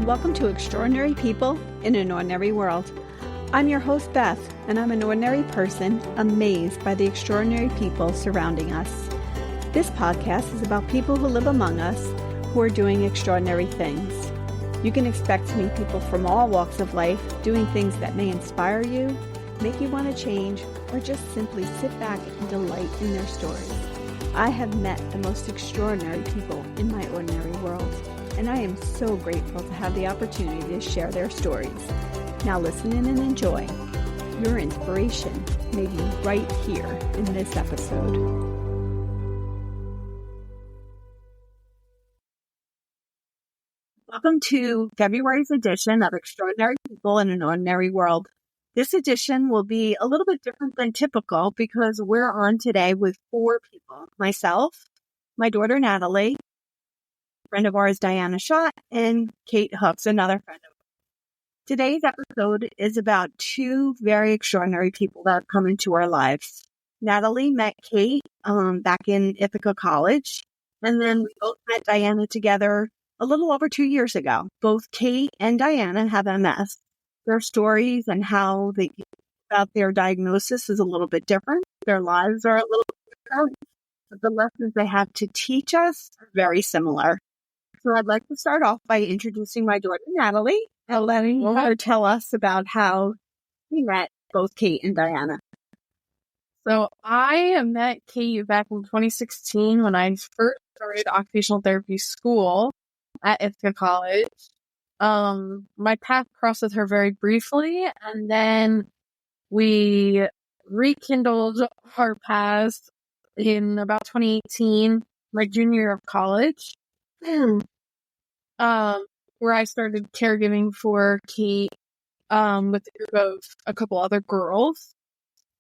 welcome to Extraordinary People in an Ordinary World. I'm your host, Beth, and I'm an ordinary person amazed by the extraordinary people surrounding us. This podcast is about people who live among us who are doing extraordinary things. You can expect to meet people from all walks of life doing things that may inspire you, make you want to change, or just simply sit back and delight in their stories. I have met the most extraordinary people in my ordinary world, and I am so grateful to have the opportunity to share their stories. Now listen in and enjoy. Your inspiration may be right here in this episode. Welcome to February's edition of Extraordinary People in an Ordinary World. This edition will be a little bit different than typical because we're on today with 4 people. Myself, my daughter Natalie, a friend of ours Diana Schott, and Kate Hooks, another friend of ours. Today's episode is about 2 very extraordinary people that have come into our lives. Natalie met Kate back in Ithaca College, and then we both met Diana together a little over 2 years ago. Both Kate and Diana have MS. Their stories and how they get about their diagnosis is a little bit different. Their lives are a little bit different, but the lessons they have to teach us are very similar. So I'd like to start off by introducing my daughter, Natalie, and letting her tell us about how we met both Kate and Diana. So I met Kate back in 2016 when I first started occupational therapy school at Ithaca College. My path crossed with her very briefly, and then we rekindled our paths in about 2018, my junior year of college, where I started caregiving for Kate with a group of a couple other girls.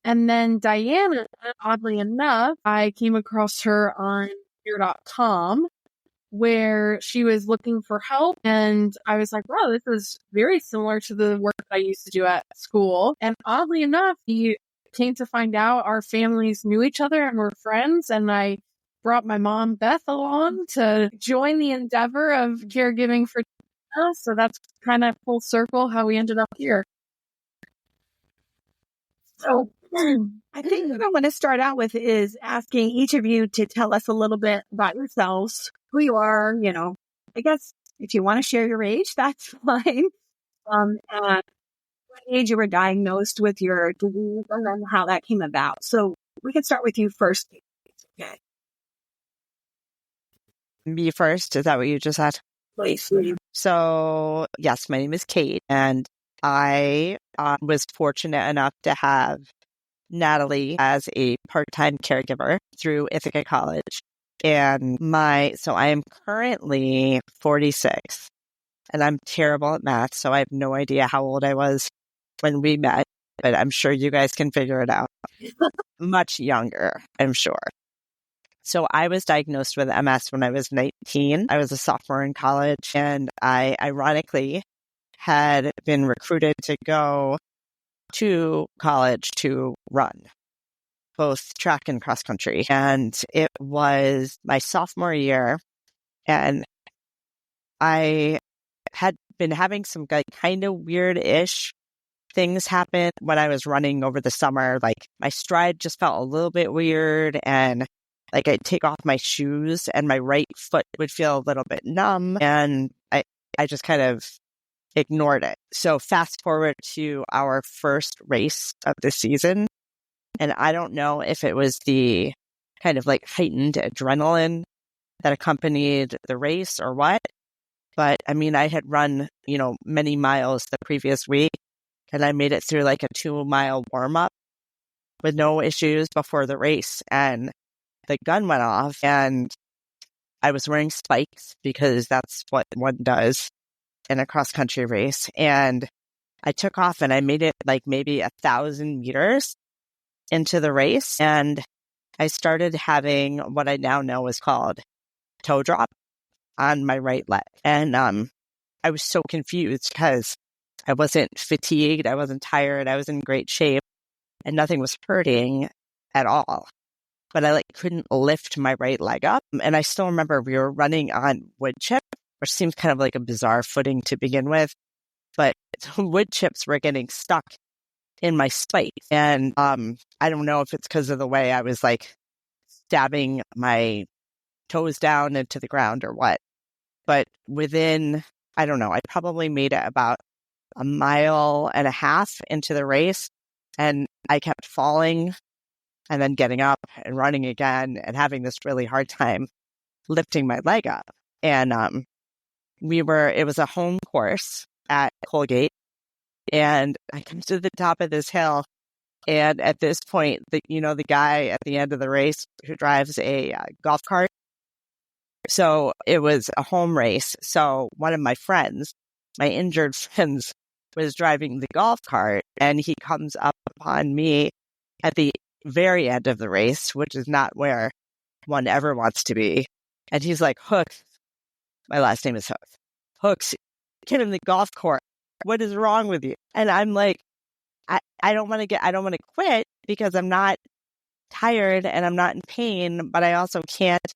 And then Diana, oddly enough, I came across her on Fear.com, where she was looking for help, and I was like, wow, this is very similar to the work I used to do at school. And oddly enough, he came to find out our families knew each other and were friends, and I brought my mom, Beth, along to join the endeavor of caregiving for us. So that's kind of full circle how we ended up here. So I think what I want to start out with is asking each of you to tell us a little bit about yourselves, who you are, I guess if you want to share your age, that's fine. And what age you were diagnosed with your disease and then how that came about. So we can start with you first. Okay. Me first? Is that what you just said? Please. So, yes, my name is Kate, and I was fortunate enough to have Natalie as a part-time caregiver through Ithaca College. And so I am currently 46, and I'm terrible at math, so I have no idea how old I was when we met, but I'm sure you guys can figure it out. Much younger, I'm sure. So I was diagnosed with MS when I was 19. I was a sophomore in college, and I ironically had been recruited to go to college to run both track and cross country. And it was my sophomore year, and I had been having some kind of weird-ish things happen when I was running over the summer. Like my stride just felt a little bit weird, and like I'd take off my shoes and my right foot would feel a little bit numb, and I just kind of ignored it. So fast forward to our first race of the season, and I don't know if it was the kind of like heightened adrenaline that accompanied the race or what, but I mean, I had run, many miles the previous week, and I made it through like a 2-mile warm-up with no issues before the race, and the gun went off, and I was wearing spikes because that's what one does in a cross-country race. And I took off, and I made it like maybe 1,000 meters into the race, and I started having what I now know is called toe drop on my right leg. And I was so confused because I wasn't fatigued, I wasn't tired, I was in great shape, and nothing was hurting at all. But I couldn't lift my right leg up. And I still remember we were running on wood chip, which seems kind of like a bizarre footing to begin with, but wood chips were getting stuck in my spike. And I don't know if it's because of the way I was like stabbing my toes down into the ground or what, but within, I don't know, I probably made it about a mile and a half into the race, and I kept falling and then getting up and running again and having this really hard time lifting my leg up. And it was a home course at Colgate, and I come to the top of this hill, and at this point, the guy at the end of the race who drives a golf cart. So it was a home race. So one of my friends, my injured friends, was driving the golf cart, and he comes up upon me at the very end of the race, which is not where one ever wants to be. And he's like, Hooks, my last name is Hooks. Hooks, get in the golf cart. What is wrong with you? And I'm like, I don't want to quit because I'm not tired and I'm not in pain, but I also can't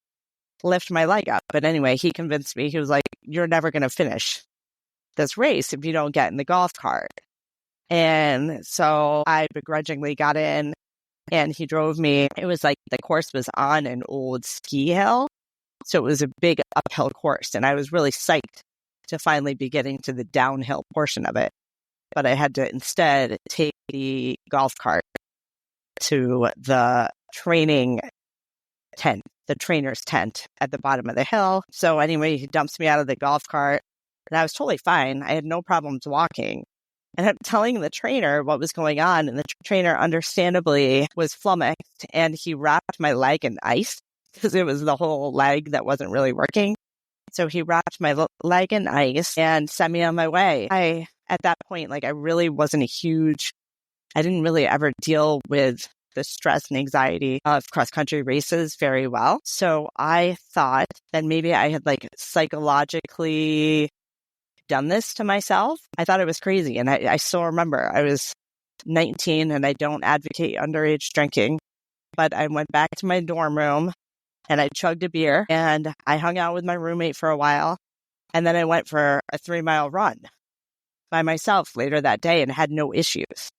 lift my leg up. But anyway, he convinced me. He was like, you're never going to finish this race if you don't get in the golf cart. And so I begrudgingly got in, and he drove me. It was like the course was on an old ski hill. So it was a big uphill course, and I was really psyched to finally be getting to the downhill portion of it. But I had to instead take the golf cart to the training tent, the trainer's tent at the bottom of the hill. So anyway, he dumps me out of the golf cart, and I was totally fine. I had no problems walking. And I'm telling the trainer what was going on, and the trainer understandably was flummoxed, and he wrapped my leg in ice because it was the whole leg that wasn't really working. So he wrapped my leg in ice and sent me on my way. At that point, I really wasn't I didn't really ever deal with the stress and anxiety of cross-country races very well. So I thought that maybe I had psychologically done this to myself. I thought it was crazy. And I still remember I was 19, and I don't advocate underage drinking, but I went back to my dorm room and I chugged a beer, and I hung out with my roommate for a while. And then I went for a 3-mile run by myself later that day and had no issues.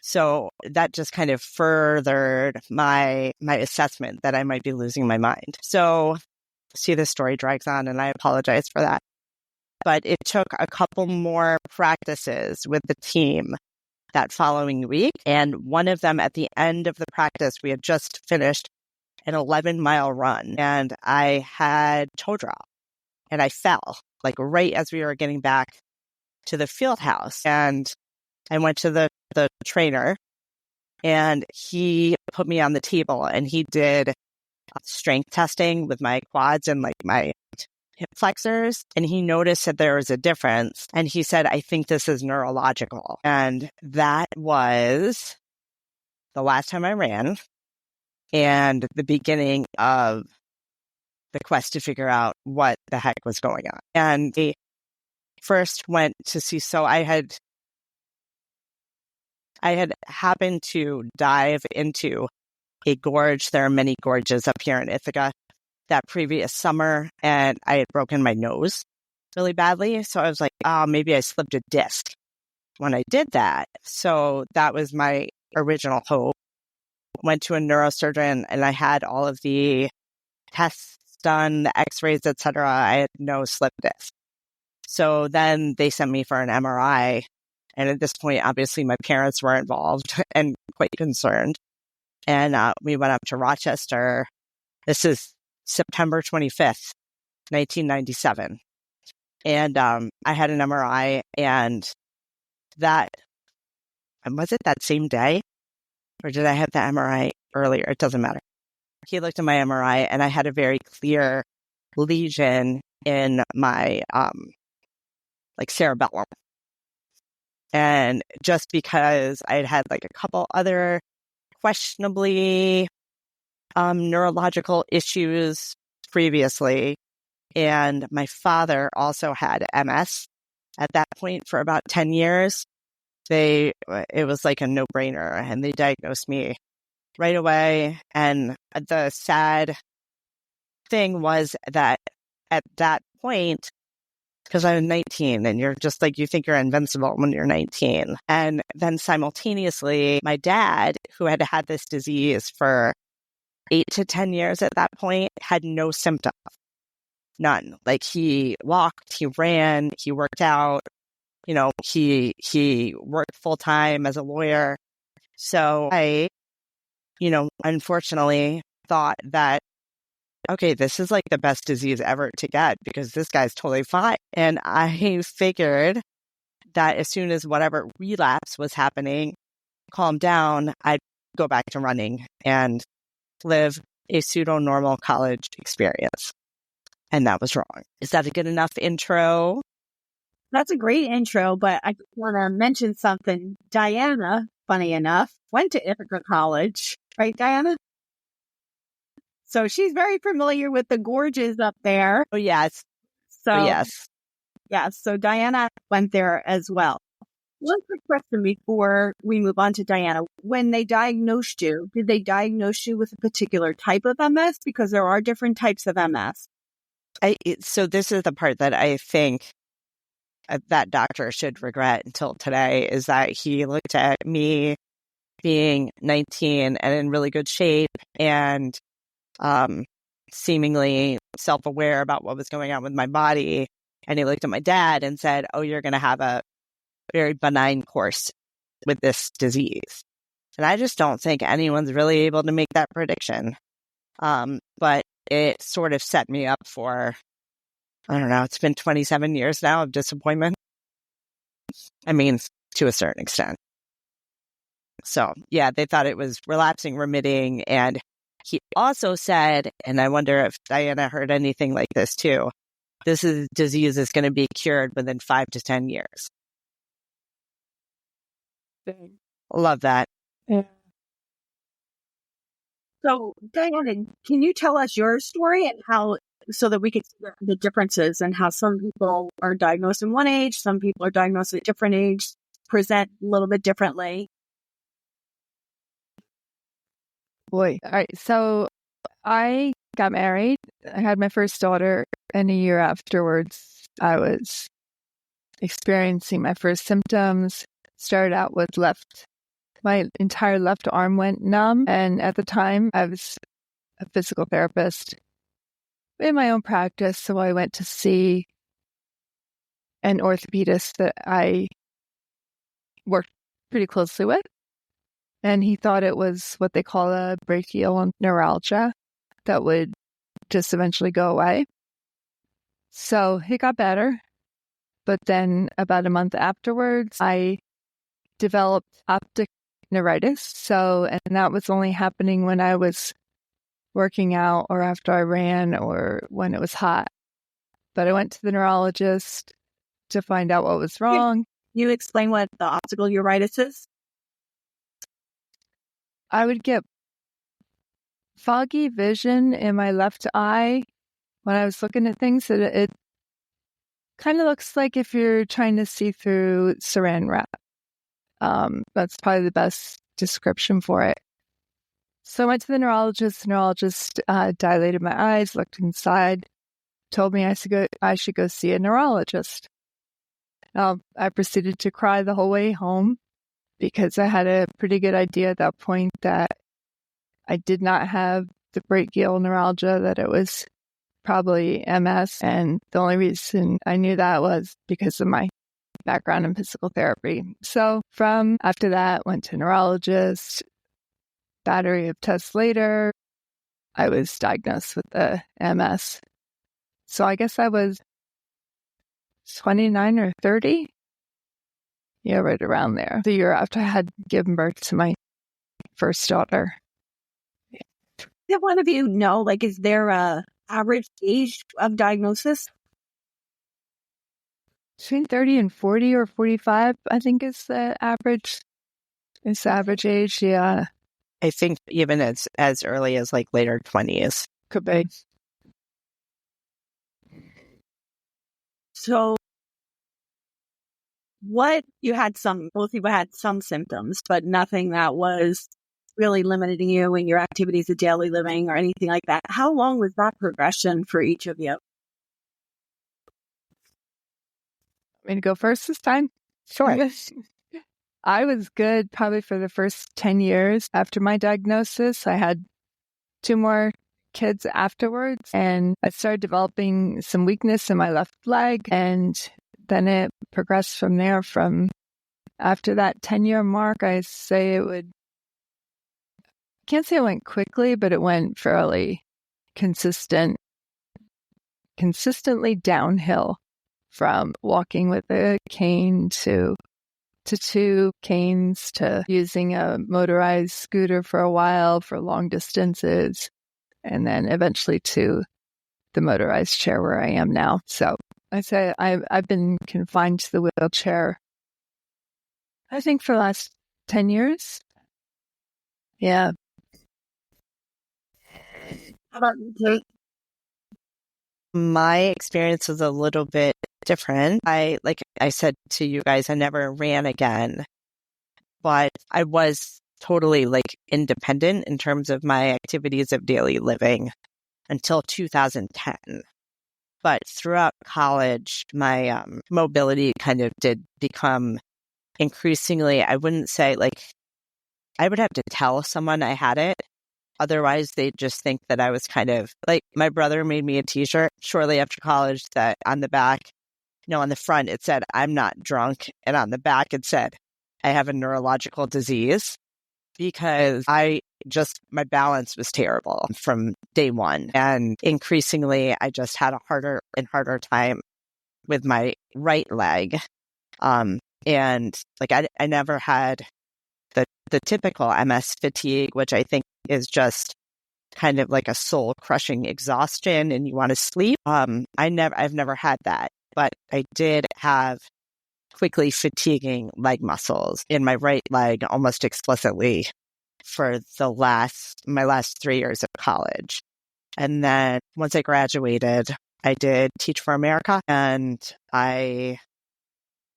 So that just kind of furthered my assessment that I might be losing my mind. So see, this story drags on, and I apologize for that. But it took a couple more practices with the team that following week. And one of them, at the end of the practice, we had just finished an 11-mile run, and I had toe drop, and I fell right as we were getting back to the field house. And I went to the trainer, and he put me on the table, and he did strength testing with my quads and my hip flexors, and he noticed that there was a difference, and he said, I think this is neurological. And that was the last time I ran and the beginning of the quest to figure out what the heck was going on. And I first went to see, so I had happened to dive into a gorge. There are many gorges up here in Ithaca that previous summer, and I had broken my nose really badly. So I was like, oh, maybe I slipped a disc when I did that. So that was my original hope. Went to a neurosurgeon, and I had all of the tests done, the x-rays, etc. I had no slip disc. So then they sent me for an MRI. And at this point, obviously, my parents were involved and quite concerned. And we went up to Rochester. This is September 25th, 1997. And I had an MRI, and was it that same day? Or did I have the MRI earlier? It doesn't matter. He looked at my MRI, and I had a very clear lesion in my cerebellum. And just because I had a couple other questionably neurological issues previously, and my father also had MS at that point for about 10 years, it was a no-brainer, and they diagnosed me right away. And the sad thing was that at that point, because I was 19, and you're just like, you think you're invincible when you're 19. And then simultaneously, my dad, who had had this disease for 8 to 10 years at that point, had no symptoms. None. Like, he walked, he ran, he worked out, he worked full time as a lawyer. So I, unfortunately thought that, okay, this is like the best disease ever to get because this guy's totally fine. And I figured that as soon as whatever relapse was happening calmed down, I'd go back to running and live a pseudo-normal college experience. And that was wrong. Is that a good enough intro? That's a great intro, but I want to mention something. Diana, funny enough, went to Ithaca College, right, Diana? So she's very familiar with the gorges up there. Oh, yes. Yes. So Diana went there as well. One quick question before we move on to Diana. When they diagnosed you, did they diagnose you with a particular type of MS? Because there are different types of MS. So this is the part that I think that doctor should regret until today, is that he looked at me being 19 and in really good shape and seemingly self-aware about what was going on with my body. And he looked at my dad and said, oh, you're going to have a very benign course with this disease. And I just don't think anyone's really able to make that prediction. But it sort of set me up for, I don't know, it's been 27 years now of disappointment. I mean, to a certain extent. So, yeah, they thought it was relapsing, remitting. And he also said, and I wonder if Diana heard anything like this too, disease is going to be cured within 5 to 10 years. Dang. Love that. Yeah. So, Diana, can you tell us your story and how, so that we can see the differences and how some people are diagnosed in one age, some people are diagnosed at different age, present a little bit differently? Boy. All right. So I got married. I had my first daughter, and a year afterwards, I was experiencing my first symptoms. Started out with my entire left arm went numb. And at the time, I was a physical therapist in my own practice. So I went to see an orthopedist that I worked pretty closely with. And he thought it was what they call a brachial neuralgia that would just eventually go away. So it got better. But then about a month afterwards, I developed optic neuritis. And that was only happening when I was working out or after I ran or when it was hot. But I went to the neurologist to find out what was wrong. Can you explain what the optical neuritis is? I would get foggy vision in my left eye when I was looking at things. It kind of looks like if you're trying to see through saran wrap. That's probably the best description for it. So I went to the neurologist. The neurologist dilated my eyes, looked inside, told me I should go see a neurologist. I proceeded to cry the whole way home because I had a pretty good idea at that point that I did not have the brachial neuralgia, that it was probably MS. And the only reason I knew that was because of my background in physical therapy. So from after that, went to a neurologist. Battery of tests later, I was diagnosed with the MS. So I guess I was 29 or 30. Yeah, right around there. The year after I had given birth to my first daughter. Did one of you know, is there a average age of diagnosis? Between 30 and 40 or 45, I think is the average. It's the average age, yeah. I think even as early as later 20s. Could be. So both people had some symptoms, but nothing that was really limiting you in your activities of daily living or anything like that. How long was that progression for each of you? me to go first this time? Sure. I was good probably for the first 10 years after my diagnosis. I had 2 more kids afterwards, and I started developing some weakness in my left leg, and then it progressed from there. From after that 10-year mark, I say it would, can't say it went quickly, but it went fairly consistently downhill from walking with a cane to 2 canes to using a motorized scooter for a while for long distances, and then eventually to the motorized chair where I am now. So I say I've been confined to the wheelchair, I think, for the last 10 years. Yeah. How about you, Kate? My experience was a little bit different. Like I said to you guys, I never ran again, but I was totally like independent in terms of my activities of daily living until 2010. But throughout college, my mobility kind of did become increasingly, I wouldn't say like, I would have to tell someone I had it. Otherwise, they'd just think that I was kind of like, my brother made me a t-shirt shortly after college that on the back, on the front, it said, "I'm not drunk." And on the back, it said, "I have a neurological disease," because my balance was terrible from day one. And increasingly, I just had a harder and harder time with my right leg. And like, I never had the typical MS fatigue, which I think is just kind of like a soul crushing exhaustion and you want to sleep. I've never had that, but I did have quickly fatiguing leg muscles in my right leg almost explicitly for my last 3 years of college. And then once I graduated, I did Teach for America, and I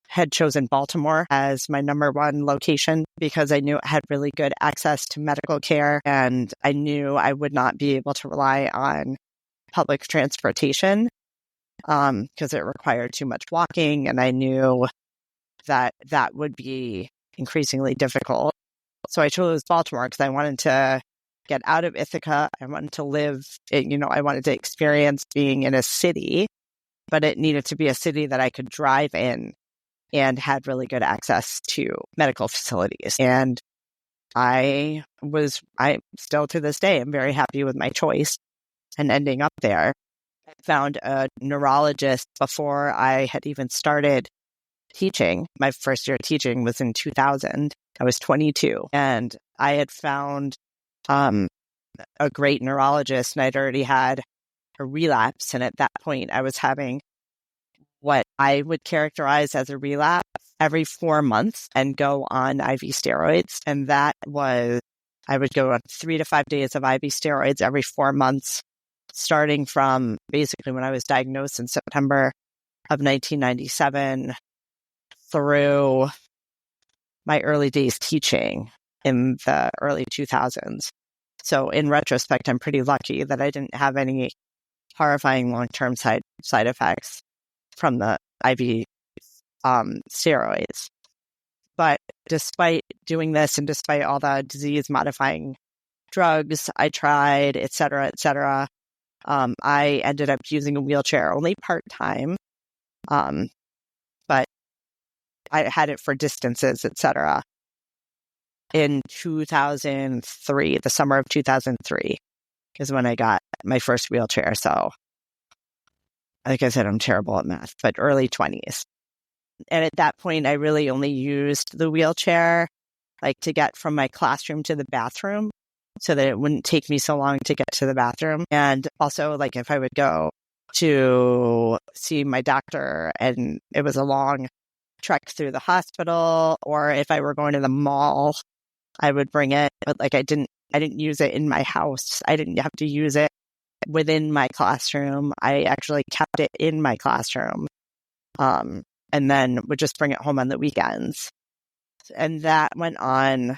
had chosen Baltimore as my number one location because I knew it had really good access to medical care, and I knew I would not be able to rely on public transportation because it required too much walking, and I knew that would be increasingly difficult. So I chose Baltimore because I wanted to get out of Ithaca. I wanted to live, I wanted to experience being in a city, but it needed to be a city that I could drive in and had really good access to medical facilities. And I still to this day, I'm very happy with my choice and ending up there. I found a neurologist before I had even started teaching. My first year of teaching was in 2000. I was 22, and I had found a great neurologist, and I'd already had a relapse. And at that point, I was having what I would characterize as a relapse every 4 months and go on IV steroids. And that was, I would go on 3 to 5 days of IV steroids every 4 months, starting from basically when I was diagnosed in September of 1997 through my early days teaching in the early 2000s. So in retrospect, I'm pretty lucky that I didn't have any horrifying long-term side effects from the IV steroids. But despite doing this and despite all the disease-modifying drugs I tried, et cetera, I ended up using a wheelchair only part-time, but I had it for distances, et cetera. In 2003, the summer of 2003 is when I got my first wheelchair. So, like I said, I'm terrible at math, but early 20s. And at that point, I really only used the wheelchair like to get from my classroom to the bathroom so that it wouldn't take me so long to get to the bathroom. And also, like if I would go to see my doctor and it was a long trek through the hospital, or if I were going to the mall, I would bring it. But like I didn't use it in my house. I didn't have to use it within my classroom. I actually kept it in my classroom. And then would just bring it home on the weekends. And that went on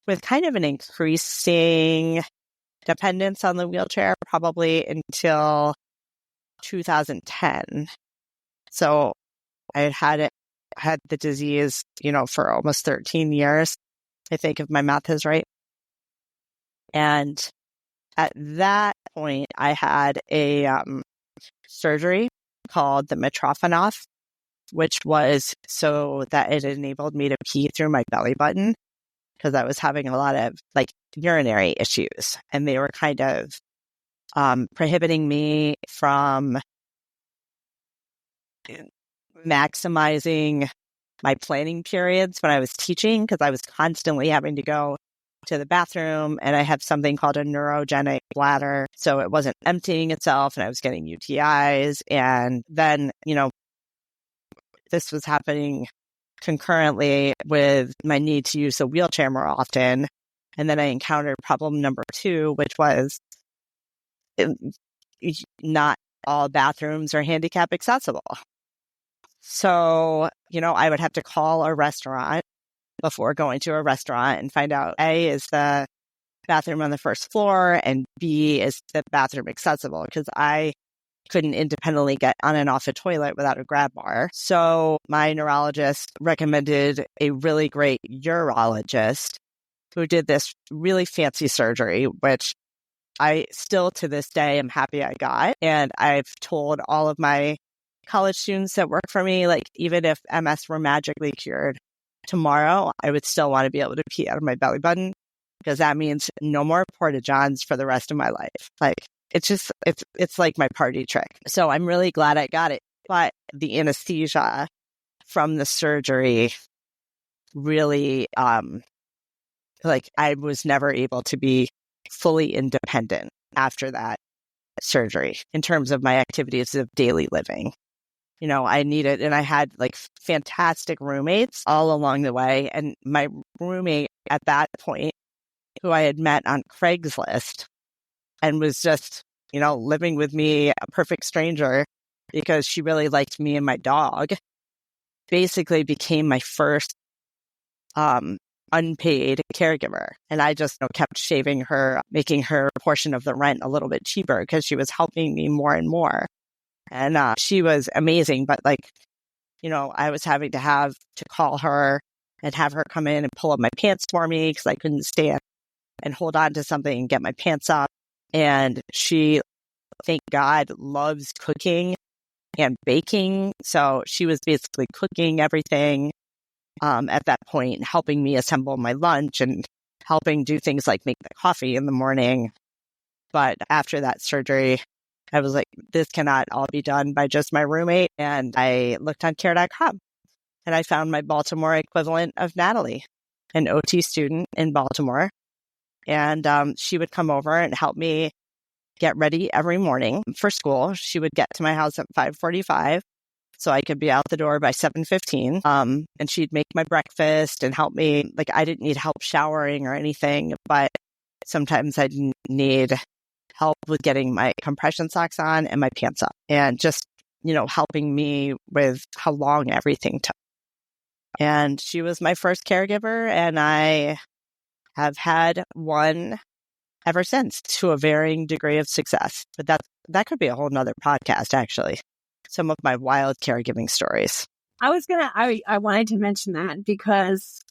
with kind of an increasing dependence on the wheelchair, probably until 2010. So I had the disease, for almost 13 years, I think, if my math is right. And at that point, I had a surgery called the Mitrophanoff, which was so that it enabled me to pee through my belly button because I was having a lot of urinary issues, and they were kind of prohibiting me from maximizing my planning periods when I was teaching because I was constantly having to go to the bathroom, and I have something called a neurogenic bladder. So it wasn't emptying itself and I was getting UTIs. And then, this was happening concurrently with my need to use a wheelchair more often. And then I encountered problem number 2, which was not all bathrooms are handicap accessible. So, I would have to call a restaurant before going to a restaurant and find out A, is the bathroom on the first floor, and B, is the bathroom accessible, because I couldn't independently get on and off a toilet without a grab bar. So my neurologist recommended a really great urologist who did this really fancy surgery, which I still to this day am happy I got. And I've told all of my college students that work for me, even if MS were magically cured tomorrow, I would still want to be able to pee out of my belly button, because that means no more porta-johns for the rest of my life. It's like my party trick. So I'm really glad I got it. But the anesthesia from the surgery really, I was never able to be fully independent after that surgery in terms of my activities of daily living. I needed, and I had fantastic roommates all along the way. And my roommate at that point, who I had met on Craigslist and was just, living with me, a perfect stranger, because she really liked me and my dog, basically became my first unpaid caregiver. And I just kept shaving her, making her portion of the rent a little bit cheaper because she was helping me more and more. And she was amazing. But I was having to call her and have her come in and pull up my pants for me because I couldn't stand and hold on to something and get my pants up. And she, thank God, loves cooking and baking. So she was basically cooking everything at that point, helping me assemble my lunch and helping do things like make the coffee in the morning. But after that surgery, I was like, this cannot all be done by just my roommate. And I looked on care.com and I found my Baltimore equivalent of Natalie, an OT student in Baltimore. And she would come over and help me get ready every morning for school. She would get to my house at 5:45 so I could be out the door by 7:15. And she'd make my breakfast and help me. I didn't need help showering or anything, but sometimes I didn't need help with getting my compression socks on and my pants up, and just, helping me with how long everything took. And she was my first caregiver, and I have had one ever since, to a varying degree of success. But that could be a whole nother podcast, actually. Some of my wild caregiving stories. I wanted to mention that because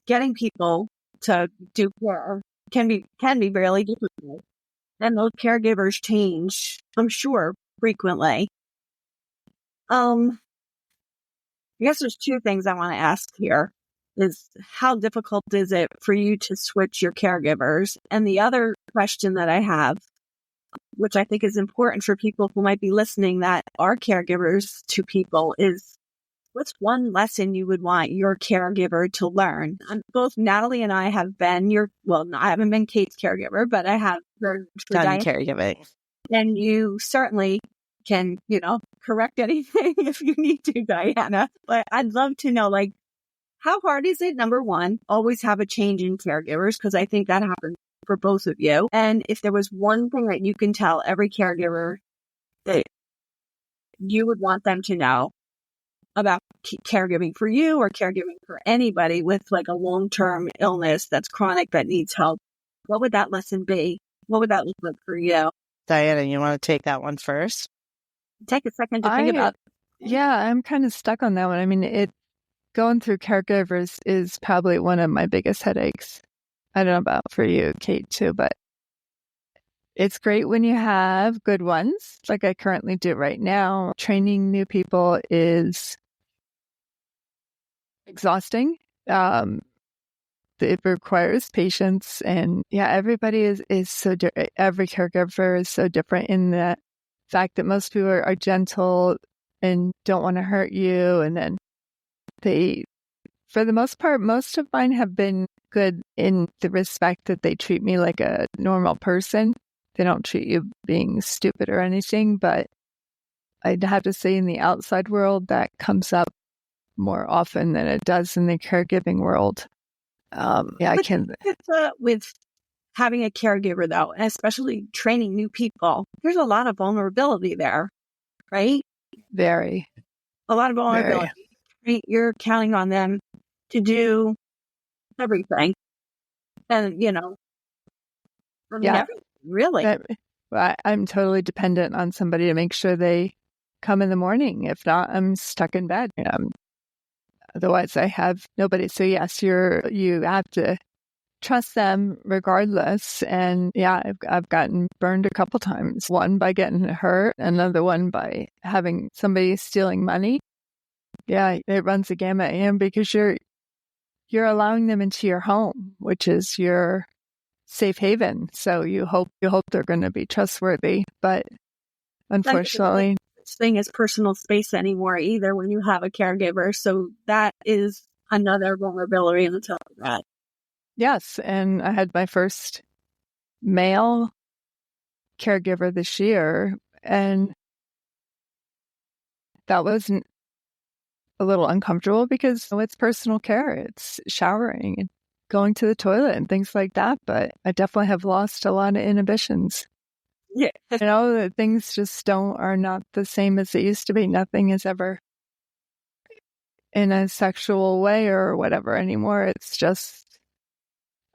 getting people to do care can be really difficult. And those caregivers change, I'm sure, frequently. I guess there's 2 things I want to ask here. Is how difficult is it for you to switch your caregivers? And the other question that I have, which I think is important for people who might be listening that are caregivers to people, is what's one lesson you would want your caregiver to learn? Both Natalie and I have been I haven't been Kate's caregiver, but I have done caregiving. And you certainly can, correct anything if you need to, Diana. But I'd love to know, how hard is it, number one, always have a change in caregivers? Because I think that happens for both of you. And if there was one thing that you can tell every caregiver that you would want them to know about caregiving for you or caregiving for anybody with a long-term illness that's chronic that needs help, what would that lesson be? What would that look like for you? Diana, you want to take that one first? take a second to think about. Yeah, I'm kind of stuck on that one. I mean, going through caregivers is probably one of my biggest headaches. I don't know about for you, Kate, too, but it's great when you have good ones, like I currently do right now. Training new people is exhausting. It requires patience, and yeah, everybody is so every caregiver is so different in the fact that most people are gentle and don't want to hurt you, and then they, for the most part, most of mine have been good in the respect that they treat me like a normal person. They don't treat you being stupid or anything, but I'd have to say in the outside world that comes up more often than it does in the caregiving world. I can. With having a caregiver, though, and especially training new people, there's a lot of vulnerability there, right? Very. A lot of vulnerability. You're counting on them to do everything. And, everything, really. I'm totally dependent on somebody to make sure they come in the morning. If not, I'm stuck in bed. Otherwise, I have nobody. So yes, you have to trust them regardless. And yeah, I've gotten burned a couple times. One by getting hurt, another one by having somebody stealing money. Yeah, it runs the gamut, and because you're allowing them into your home, which is your safe haven. So you hope they're going to be trustworthy, but unfortunately, this thing is personal space anymore either when you have a caregiver. So that is another vulnerability on top of that. Yes, and I had my first male caregiver this year, and that was a little uncomfortable because it's personal care. It's showering and going to the toilet and things like that. But I definitely have lost a lot of inhibitions. Yeah. That things just are not the same as it used to be. Nothing is ever in a sexual way or whatever anymore. It's just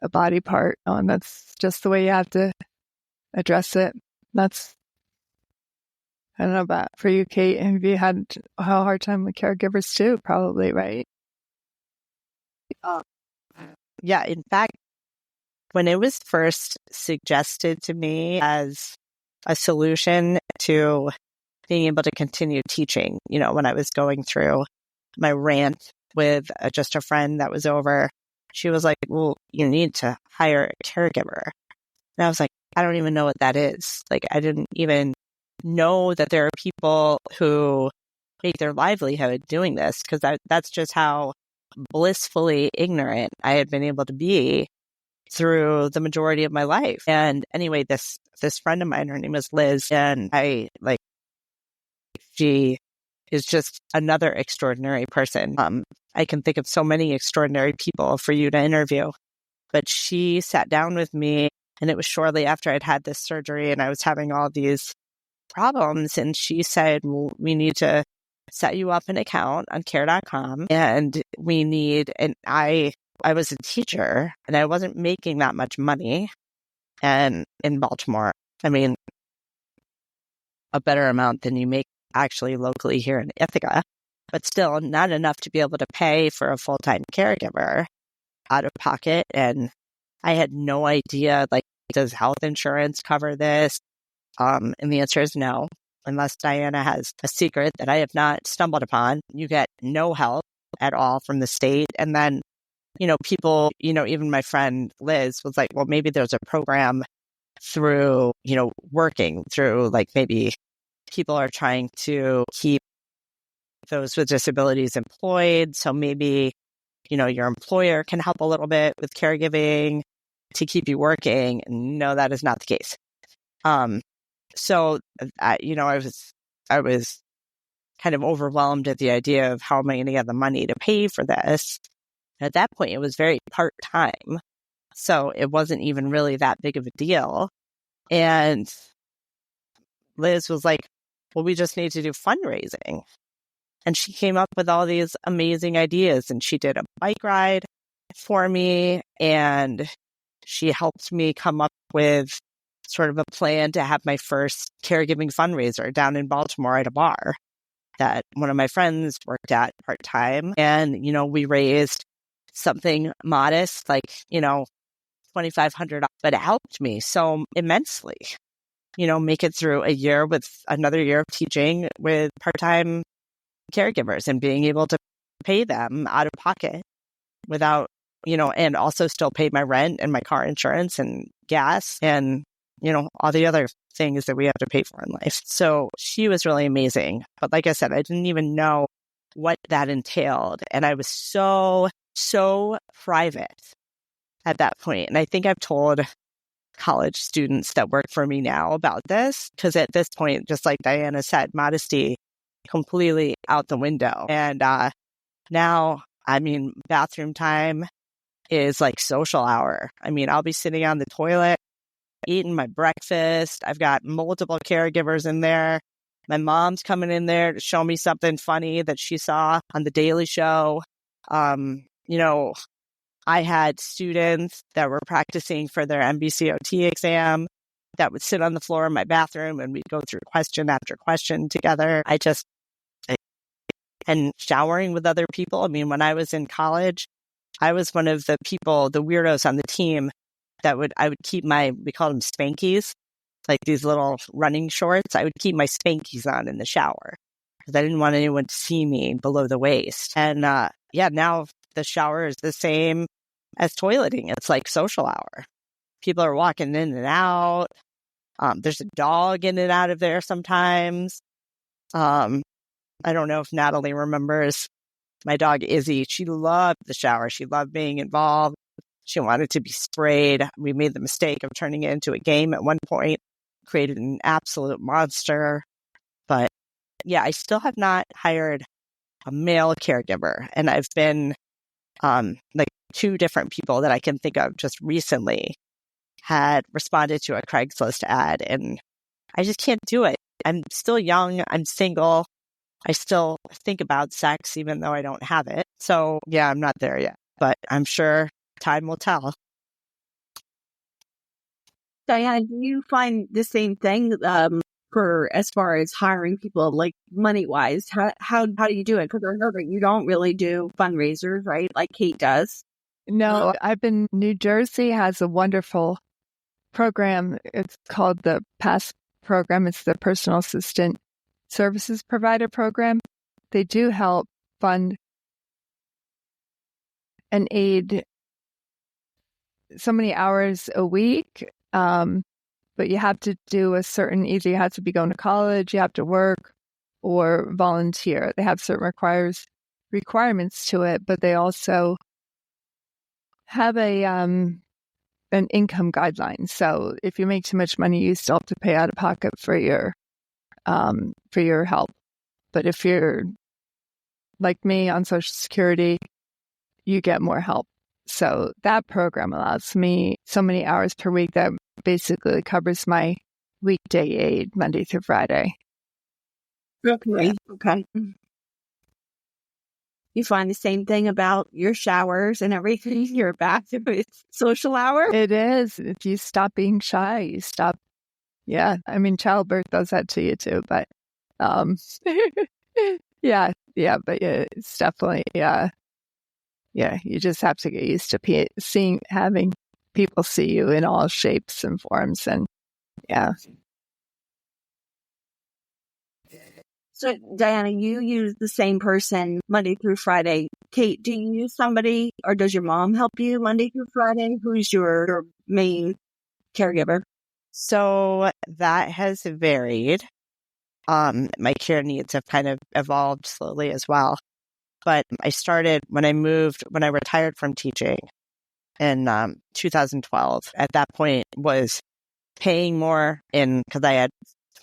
a body part. And that's just the way you have to address it. I don't know about for you, Kate. Have you had a hard time with caregivers too? Probably, right? Yeah, in fact, when it was first suggested to me as a solution to being able to continue teaching, when I was going through my rant with just a friend that was over, she was like, well, you need to hire a caregiver. And I was like, I don't even know what that is. Like, I didn't even know that there are people who make their livelihood doing this, because that's just how blissfully ignorant I had been able to be through the majority of my life. And anyway, this friend of mine, her name is Liz, and she is just another extraordinary person. I can think of so many extraordinary people for you to interview, but she sat down with me, and it was shortly after I'd had this surgery and I was having all these problems. And she said, well, we need to set you up an account on care.com, and I was a teacher and I wasn't making that much money. And in Baltimore, I mean, a better amount than you make actually locally here in Ithaca, but still not enough to be able to pay for a full-time caregiver out of pocket. And I had no idea, like, does health insurance cover this? And the answer is no, unless Diana has a secret that I have not stumbled upon. You get no help at all from the state. And then, people, even my friend Liz was like, well, maybe there's a program through, working through, like, maybe people are trying to keep those with disabilities employed. So maybe, your employer can help a little bit with caregiving to keep you working. And no, that is not the case. So, I was kind of overwhelmed at the idea of how am I going to get the money to pay for this? At that point, it was very part-time. So it wasn't even really that big of a deal. And Liz was like, well, we just need to do fundraising. And she came up with all these amazing ideas, and she did a bike ride for me, and she helped me come up with sort of a plan to have my first caregiving fundraiser down in Baltimore at a bar that one of my friends worked at part-time. And, we raised something modest, like, $2,500, but it helped me so immensely, make it through a year with another year of teaching with part-time caregivers and being able to pay them out of pocket without, and also still pay my rent and my car insurance and gas and, all the other things that we have to pay for in life. So she was really amazing. But like I said, I didn't even know what that entailed. And I was so private at that point. And I think I've told college students that work for me now about this, because at this point, just like Diana said, modesty completely out the window. And now, bathroom time is like social hour. I'll be sitting on the toilet, eating my breakfast. I've got multiple caregivers in there. My mom's coming in there to show me something funny that she saw on The Daily Show. I had students that were practicing for their MBCOT exam that would sit on the floor in my bathroom and we'd go through question after question together. And showering with other people. When I was in college, I was one of the weirdos on the team I would keep we called them spankies, like these little running shorts. I would keep my spankies on in the shower because I didn't want anyone to see me below the waist. And now the shower is the same as toileting. It's like social hour. People are walking in and out. There's a dog in and out of there sometimes. I don't know if Natalie remembers my dog Izzy. She loved the shower. She loved being involved. She wanted to be sprayed. We made the mistake of turning it into a game at one point, created an absolute monster. But yeah, I still have not hired a male caregiver. And I've been like 2 different people that I can think of just recently had responded to a Craigslist ad. And I just can't do it. I'm still young. I'm single. I still think about sex, even though I don't have it. So yeah, I'm not there yet, but I'm sure time will tell. Diana, do you find the same thing for as far as hiring people, like money wise? How do you do it? Because I know that you don't really do fundraisers, right? Like Kate does. No, I've been, New Jersey has a wonderful program. It's called the PASS program. It's the Personal Assistant Services Provider Program. They do help fund and aid so many hours a week. But you have to do either you have to be going to college, you have to work, or volunteer. They have certain requirements to it, but they also have an income guideline. So if you make too much money, you still have to pay out of pocket for your help. But if you're like me on Social Security, you get more help. So that program allows me so many hours per week that basically covers my weekday aid Monday through Friday. Okay. You find the same thing about your showers and everything, your bathroom, it's social hour? It is. If you stop being shy, you stop. Yeah. Childbirth does that to you too, but yeah, but it's definitely, you just have to get used to having people see you in all shapes and forms, and yeah. So, Diana, you use the same person Monday through Friday. Kate, do you use somebody, or does your mom help you Monday through Friday? Who's your main caregiver? So that has varied. My care needs have kind of evolved slowly as well. But I started when I retired from teaching in 2012. At that point, was paying more because I had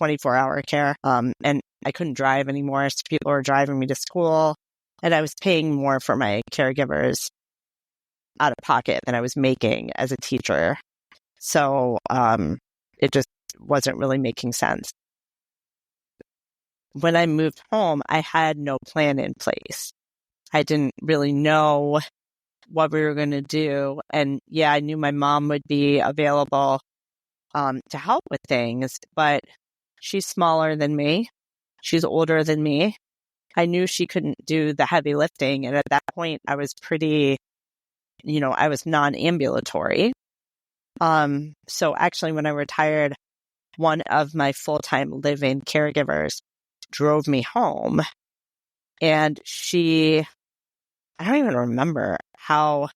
24-hour care, and I couldn't drive anymore. So people were driving me to school, and I was paying more for my caregivers out of pocket than I was making as a teacher. So it just wasn't really making sense. When I moved home, I had no plan in place. I didn't really know what we were going to do. And yeah, I knew my mom would be available to help with things, but she's smaller than me. She's older than me. I knew she couldn't do the heavy lifting. And at that point, I was pretty, I was non-ambulatory. So actually, when I retired, one of my full-time live-in caregivers drove me home. And I don't even remember how,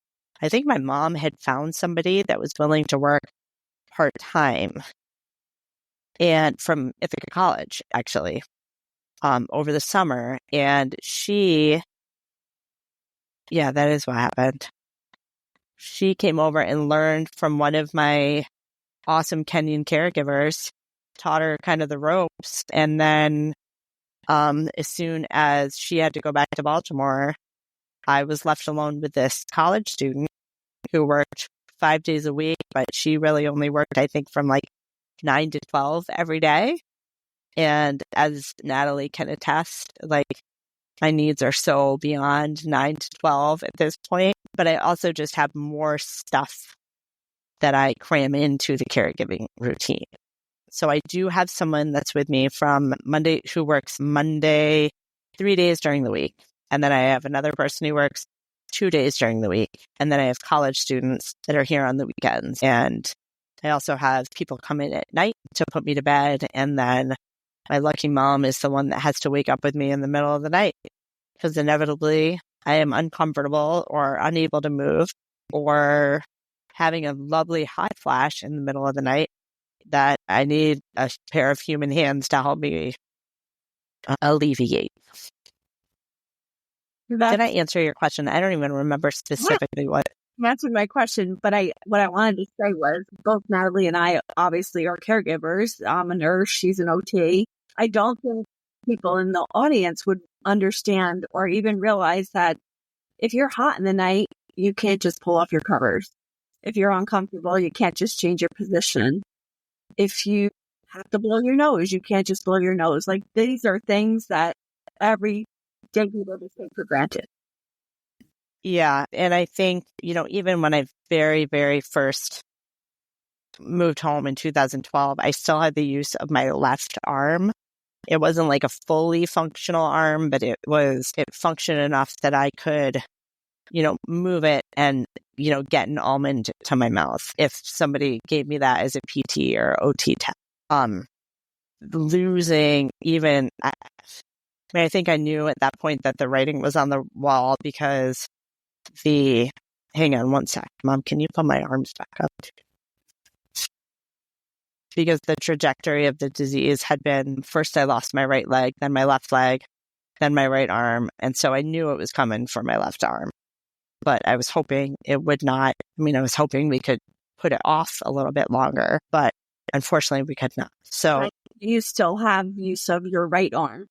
I think my mom had found somebody that was willing to work part-time and from Ithaca College, actually, over the summer. And that is what happened. She came over and learned from one of my awesome Kenyan caregivers, taught her kind of the ropes. And then as soon as she had to go back to Baltimore, I was left alone with this college student who worked 5 days a week, but she really only worked, I think, from like 9 to 12 every day. And as Natalie can attest, like my needs are so beyond 9 to 12 at this point, but I also just have more stuff that I cram into the caregiving routine. So I do have someone that's with me from Monday who works Monday 3 days during the week. And then I have another person who works 2 days during the week. And then I have college students that are here on the weekends. And I also have people come in at night to put me to bed. And then my lucky mom is the one that has to wake up with me in the middle of the night because inevitably I am uncomfortable or unable to move or having a lovely hot flash in the middle of the night that I need a pair of human hands to help me alleviate. Did I answer your question? I don't even remember specifically what. You answered my question, but what I wanted to say was both Natalie and I obviously are caregivers. I'm a nurse. She's an OT. I don't think people in the audience would understand or even realize that if you're hot in the night, you can't just pull off your covers. If you're uncomfortable, you can't just change your position. If you have to blow your nose, you can't just blow your nose. Like these are things that every day people just take for granted. Yeah. And I think, even when I very, very first moved home in 2012, I still had the use of my left arm. It wasn't like a fully functional arm, but it functioned enough that I could, move it and, get an almond to my mouth if somebody gave me that as a PT or OT test. Losing even, I think I knew at that point that the writing was on the wall because hang on one sec. Mom, can you put my arms back up? Because the trajectory of the disease had been, first I lost my right leg, then my left leg, then my right arm. And so I knew it was coming for my left arm. But I was hoping it would not. I was hoping we could put it off a little bit longer, but unfortunately we could not. So you still have use of your right arm.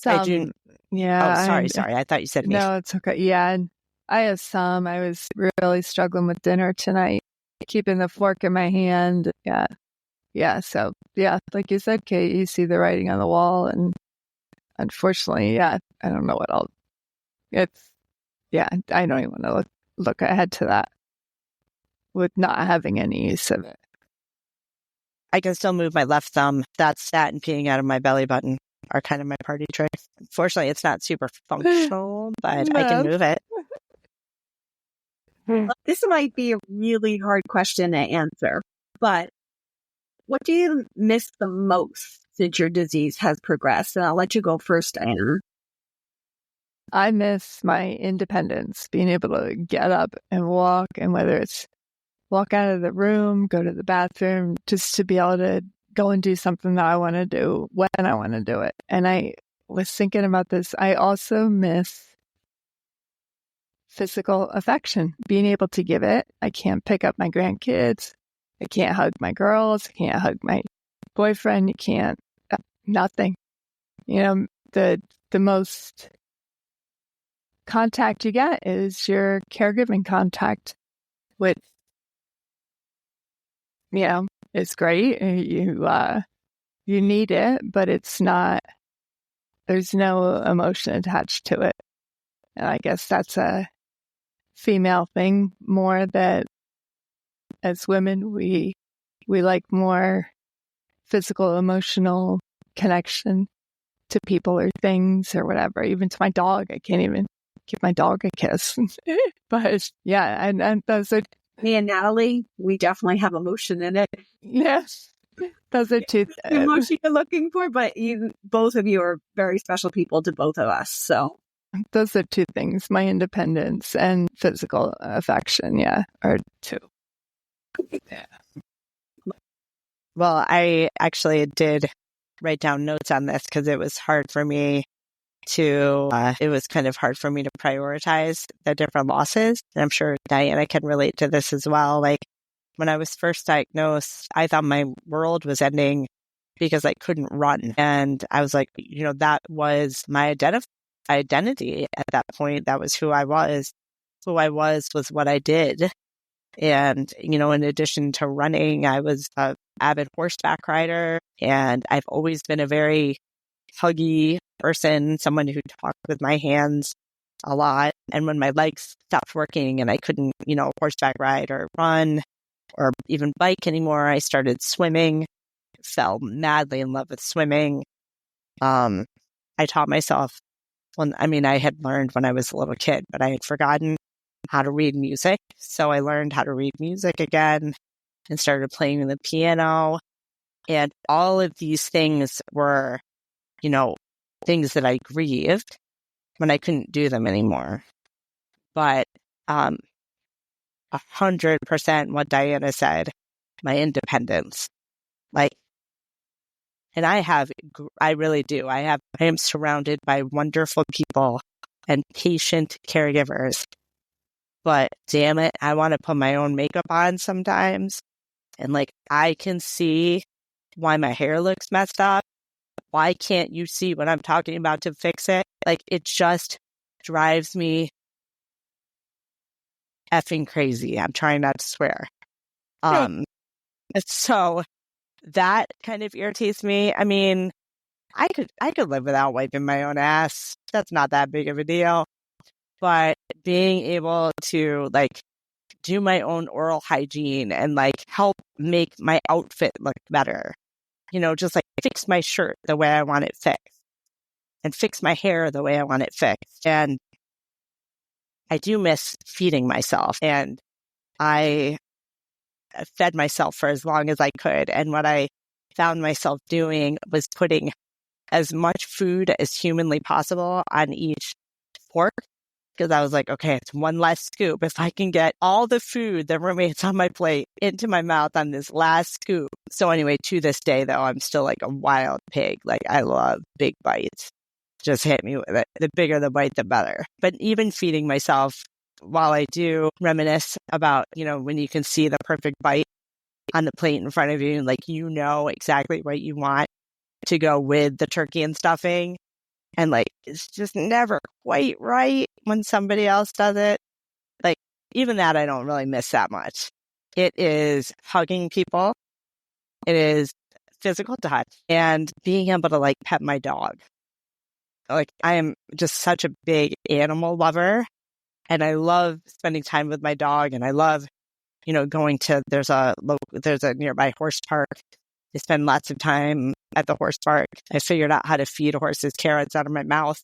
I do. Yeah. Oh, sorry. I thought you said me. No, it's okay. Yeah. And I have some. I was really struggling with dinner tonight, keeping the fork in my hand. Yeah. Yeah. So, yeah, like you said, Kate, you see the writing on the wall. And unfortunately, I don't know what I don't even want to look ahead to that with not having any use of it. I can still move my left thumb. That and peeing out of my belly button are kind of my party tricks. Fortunately, it's not super functional, but I can move it. This might be a really hard question to answer, but what do you miss the most since your disease has progressed? And I'll let you go first, Diana. I miss my independence, being able to get up and walk, and whether it's walk out of the room, go to the bathroom, just to be able to go and do something that I want to do when I want to do it. And I was thinking about this. I also miss physical affection, being able to give it. I can't pick up my grandkids. I can't hug my girls. I can't hug my boyfriend. You can't, nothing. The most contact you get is your caregiving contact, which, it's great. You need it, but it's not, there's no emotion attached to it. And I guess that's a female thing more, that as women, we We like more physical, emotional connection to people or things or whatever. Even to my dog, I can't even give my dog a kiss. But yeah, and those are Me and Natalie, we definitely have emotion in it. yes, those are two. The emotion you're looking for, but both of you are very special people to both of us. So Those are two things: my independence and physical affection. Yeah, are two. Yeah. Well, I actually did write down notes on this because it was hard for me it was kind of hard for me to prioritize the different losses. And I'm sure Diana can relate to this as well. Like when I was first diagnosed, I thought my world was ending because I couldn't run. And I was like, that was my identity at that point. That was who I was. Who I was what I did. And, in addition to running, I was an avid horseback rider, and I've always been a very huggy person, someone who talked with my hands a lot. And when my legs stopped working and I couldn't, horseback ride or run or even bike anymore, I started swimming, fell madly in love with swimming. I taught myself, I had learned when I was a little kid, but I had forgotten how to read music. So I learned how to read music again and started playing the piano. And all of these things were, things that I grieved when I couldn't do them anymore. But 100% what Diana said, my independence. And I really do. I am surrounded by wonderful people and patient caregivers. But damn it, I want to put my own makeup on sometimes. And I can see why my hair looks messed up. Why can't you see what I'm talking about to fix it? It just drives me effing crazy. I'm trying not to swear. So that kind of irritates me. I could live without wiping my own ass. That's not that big of a deal. But being able to do my own oral hygiene and help make my outfit look better, just fix my shirt the way I want it fixed and fix my hair the way I want it fixed. And I do miss feeding myself, and I fed myself for as long as I could. And what I found myself doing was putting as much food as humanly possible on each fork, because I was like, okay, it's one less scoop. If I can get all the food that remains on my plate into my mouth on this last scoop. So anyway, to this day, though, I'm still like a wild pig. I love big bites. Just hit me with it. The bigger the bite, the better. But even feeding myself, while I do reminisce about, when you can see the perfect bite on the plate in front of you, exactly what you want to go with the turkey and stuffing. And it's just never quite right when somebody else does it. Even that I don't really miss that much. It is hugging people. It is physical touch and being able to pet my dog. I am just such a big animal lover, and I love spending time with my dog, and I love, going to, there's a nearby horse park. I spend lots of time at the horse park. I figured out how to feed horses carrots out of my mouth.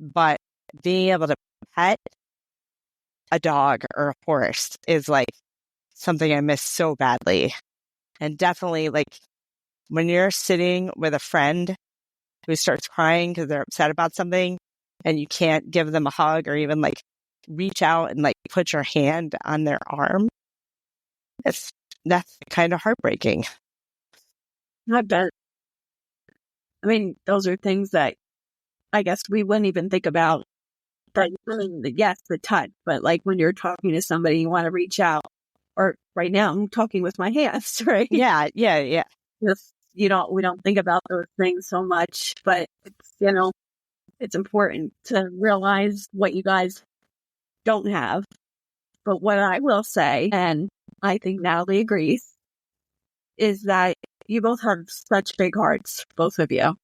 But being able to pet a dog or a horse is something I miss so badly. And definitely when you're sitting with a friend who starts crying because they're upset about something and you can't give them a hug or even reach out and put your hand on their arm, that's kind of heartbreaking. I bet. Those are things that I guess we wouldn't even think about. But yes, the touch. But when you're talking to somebody, you want to reach out. Or right now, I'm talking with my hands, right? Yeah. Just, we don't think about those things so much, but it's, it's important to realize what you guys don't have. But what I will say, and I think Natalie agrees, is that you both have such big hearts, both of you.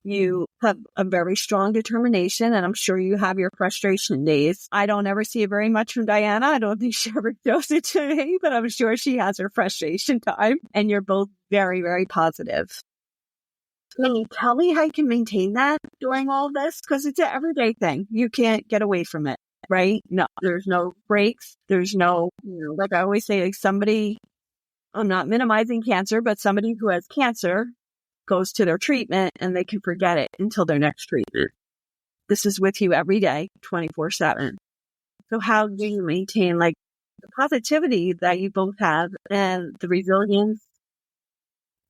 You have a very strong determination, and I'm sure you have your frustration days. I don't ever see it very much from Diana. I don't think she ever shows it to me, but I'm sure she has her frustration time, and you're both very, very positive. Can you tell me how you can maintain that during all of this? Because it's an everyday thing. You can't get away from it, right? No, there's no breaks. There's no, like I always say, like somebody, I'm not minimizing cancer, but somebody who has cancer goes to their treatment and they can forget it until their next treatment. This is with you every day, 24/7. So how do you maintain like the positivity that you both have and the resilience,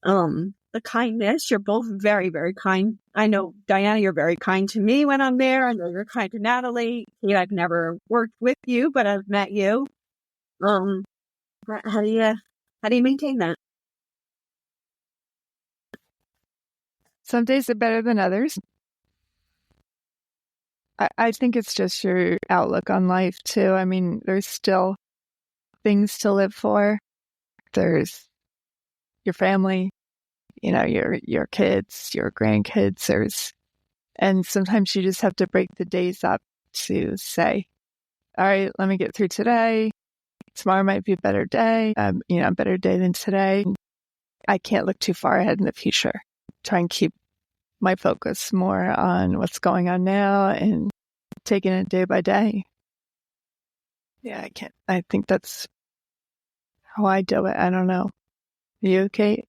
the kindness? You're both very, very kind. I know, Diana, you're very kind to me when I'm there. I know you're kind to Natalie. Kate, I've never worked with you, but I've met you. How do you maintain that? Some days are better than others. I think it's just your outlook on life too. I mean, there's still things to live for. There's your family, your kids, your grandkids. And sometimes you just have to break the days up to say, all right, let me get through today. Tomorrow might be a better day. A better day than today. I can't look too far ahead in the future. Try and keep my focus more on what's going on now and taking it day by day. Yeah, I think that's how I do it. I don't know. You, Kate?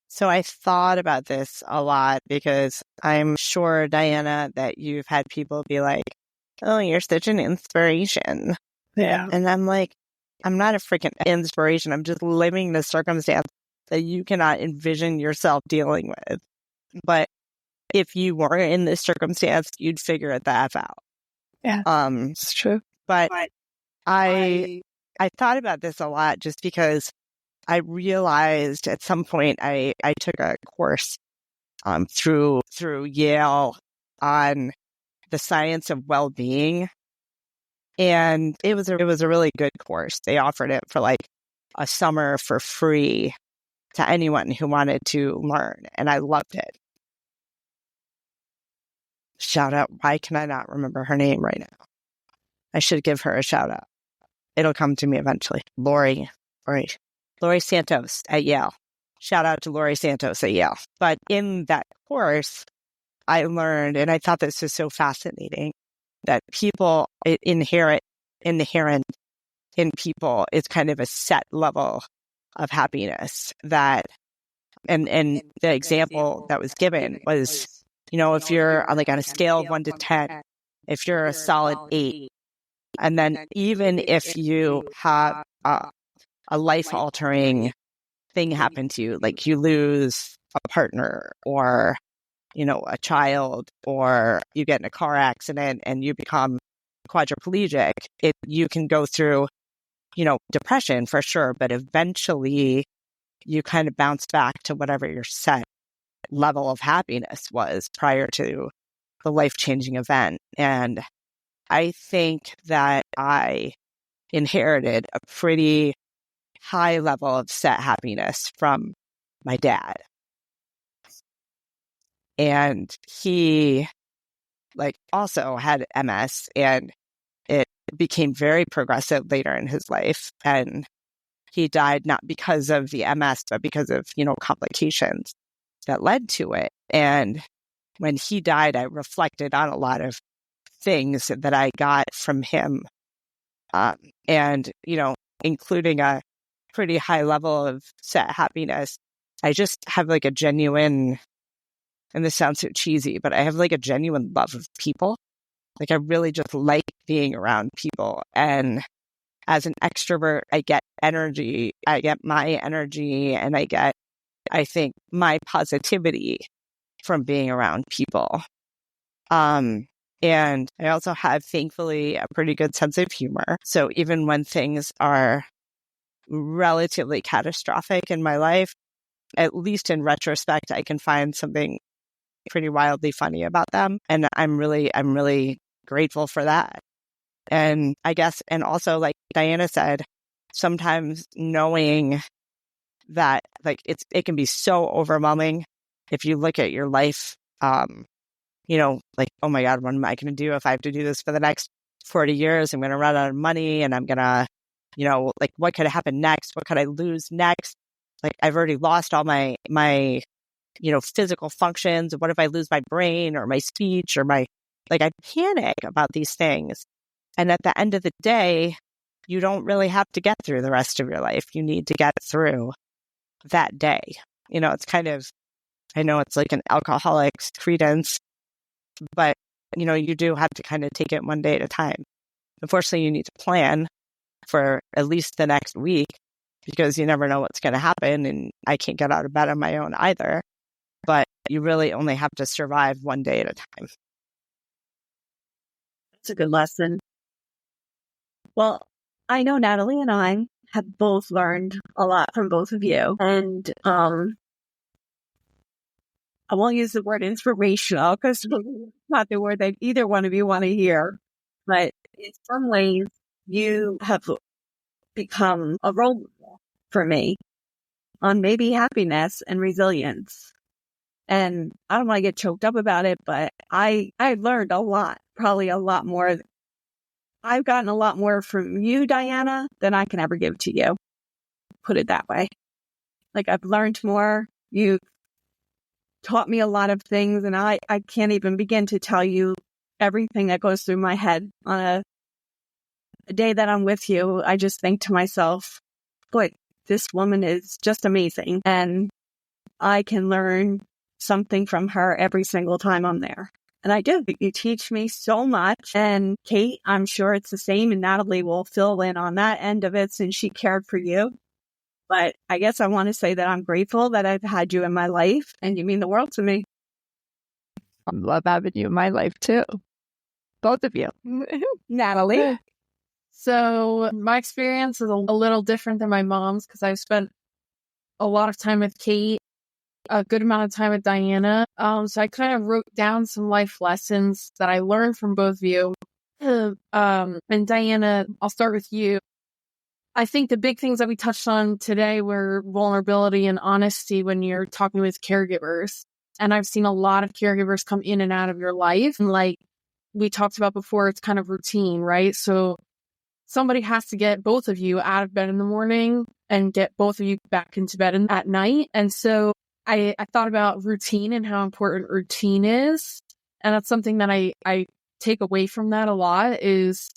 So I thought about this a lot because I'm sure, Diana, that you've had people be like, oh, you're such an inspiration. Yeah. And I'm like, I'm not a freaking inspiration. I'm just living the circumstance that you cannot envision yourself dealing with. But if you weren't in this circumstance, you'd figure it the F out. Yeah, it's true. But I thought about this a lot just because I realized at some point I took a course through Yale on the science of well-being, and it was a really good course. They offered it for like a summer for free to anyone who wanted to learn, and I loved it. Shout out! Why can I not remember her name right now? I should give her a shout out. It'll come to me eventually. Lori Santos at Yale. Shout out to Lori Santos at Yale. But in that course, I learned, and I thought this was so fascinating, that people, inherent in people is kind of a set level of happiness that, and the example that was given was, if you're on a scale of 1 to 10, if you're a solid 8, and then even if you have a life-altering thing happen to you, like you lose a partner or, a child, or you get in a car accident and you become quadriplegic, you can go through, depression for sure, but eventually you kind of bounce back to whatever your set level of happiness was prior to the life-changing event. And I think that I inherited a pretty high level of set happiness from my dad. And he also had MS, and it became very progressive later in his life. And he died not because of the MS, but because of, complications that led to it. And when he died, I reflected on a lot of things that I got from him. And, including a pretty high level of set happiness. I just have a genuine, and this sounds so cheesy, but I have a genuine love of people. I really just like being around people. And as an extrovert, I get energy. I get my energy, and I get, I think, my positivity from being around people. And I also have, thankfully, a pretty good sense of humor. So even when things are relatively catastrophic in my life, at least in retrospect, I can find something pretty wildly funny about them. And I'm really grateful for that. And I guess, and also like Diana said, sometimes knowing that it can be so overwhelming if you look at your life, like, oh my God, what am I going to do if I have to do this for the next 40 years? I'm going to run out of money and I'm going to, like, what could happen next? What could I lose next? Like, I've already lost all my physical functions. What if I lose my brain or my speech or I panic about these things. And at the end of the day, you don't really have to get through the rest of your life. You need to get through that day. It's kind of, I know it's like an alcoholic's credence, but, you do have to kind of take it one day at a time. Unfortunately, you need to plan for at least the next week because you never know what's going to happen. And I can't get out of bed on my own either. But you really only have to survive one day at a time. That's a good lesson. Well, I know Natalie and I have both learned a lot from both of you. And I won't use the word inspirational because it's not the word that either one of you want to hear. But in some ways, you have become a role model for me on maybe happiness and resilience. And I don't want to get choked up about it, but I learned a lot, probably a lot more. I've gotten a lot more from you, Diana, than I can ever give to you. Put it that way. Like, I've learned more. You taught me a lot of things, and I can't even begin to tell you everything that goes through my head on a day that I'm with you. I just think to myself, boy, this woman is just amazing. And I can learn something from her every single time I'm there. And I do. You teach me so much. And Kate, I'm sure it's the same. And Natalie will fill in on that end of it since she cared for you. But I guess I want to say that I'm grateful that I've had you in my life. And you mean the world to me. I love having you in my life too. Both of you. Natalie? So my experience is a little different than my mom's because I've spent a lot of time with Kate, a good amount of time with Diana. So I kind of wrote down some life lessons that I learned from both of you. And Diana, I'll start with you. I think the big things that we touched on today were vulnerability and honesty when you're talking with caregivers. And I've seen a lot of caregivers come in and out of your life. And like we talked about before, it's kind of routine, right? So somebody has to get both of you out of bed in the morning and get both of you back into bed at night. And so I thought about routine and how important routine is. And that's something that I take away from that a lot is